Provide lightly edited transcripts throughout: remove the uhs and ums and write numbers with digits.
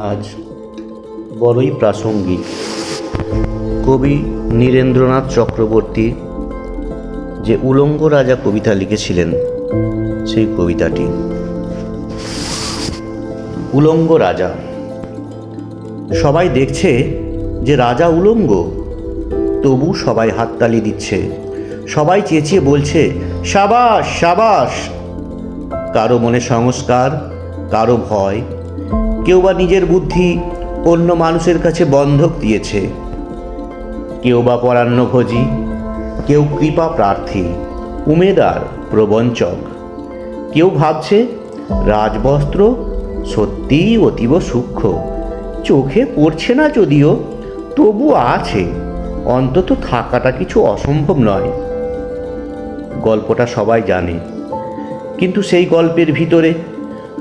আজ বড়ই প্রাসঙ্গিক। কবি নীরেন্দ্রনাথ চক্রবর্তী যে উলঙ্গ রাজা কবিতা লিখেছিলেন, সেই কবিতাটি। উলঙ্গ রাজা। সবাই দেখছে যে রাজা উলঙ্গ, তবু সবাই হাততালি দিচ্ছে, সবাই চেঁচিয়ে বলছে সাবাস সাবাস। কারো মনে সংস্কার, কারো ভয়, কেউ বা নিজের বুদ্ধি অন্য মানুষের কাছে বন্ধক দিয়েছে, কেউ বা পরান্নভোজী, কেউ কৃপা প্রার্থী, উমেদার, প্রবঞ্চক। কেউ ভাবছে রাজবস্ত্র সত্যিই অতীব সূক্ষ্ম, চোখে পড়ছে না যদিও, তবু আছে, অন্তত থাকাটা কিছু অসম্ভব নয়। গল্পটা সবাই জানে, কিন্তু সেই গল্পের ভিতরে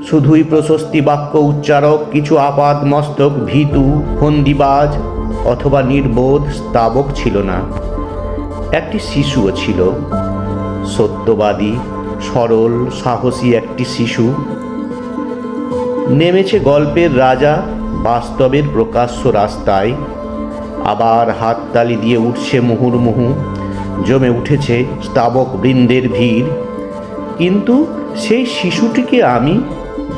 শুধুই প্রশস্তি বাক্য উচ্চারক কিছু আপাদ মস্তক ভীতু, ফন্দিবাজ অথবা নির্বোধ স্তাবক ছিল না। একটি শিশুও ছিল, সত্যবাদী, সরল, সাহসী একটি শিশু। নেমেছে গল্পের রাজা বাস্তবের প্রকাশ্য রাস্তায়, আবার হাততালি দিয়ে উঠছে মুহুর্মুহু, জমে উঠেছে স্তাবক বৃন্দের ভিড়। কিন্তু সেই শিশুটিকে আমি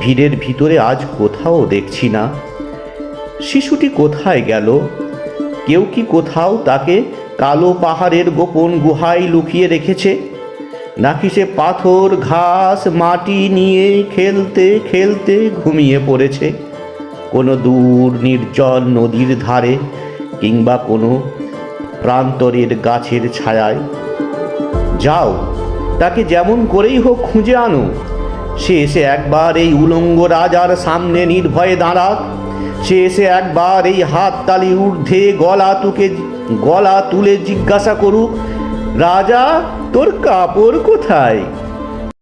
ভিড়ের ভিতরে আজ কোথাও দেখছি না। শিশুটি কোথায় গেল? কেউ কি কোথাও তাকে কালো পাহাড়ের গোপন গুহায় লুকিয়ে রেখেছে? নাকি সে পাথর, ঘাস, মাটি নিয়ে খেলতে খেলতে ঘুমিয়ে পড়েছে কোনো দূর নির্জন নদীর ধারে, কিংবা কোনো প্রান্তরের গাছের ছায়ায়? যাও, তাকে যেমন করেই হোক খুঁজে আনো। সে এসে একবার এই উলঙ্গ রাজার সামনে নির্ভয়ে দাঁড়াক। সে এসে একবার এই হাততালি ঊর্ধ্বে গলা তুলে জিজ্ঞাসা করুক, রাজা, তোর কাপড় কোথায়?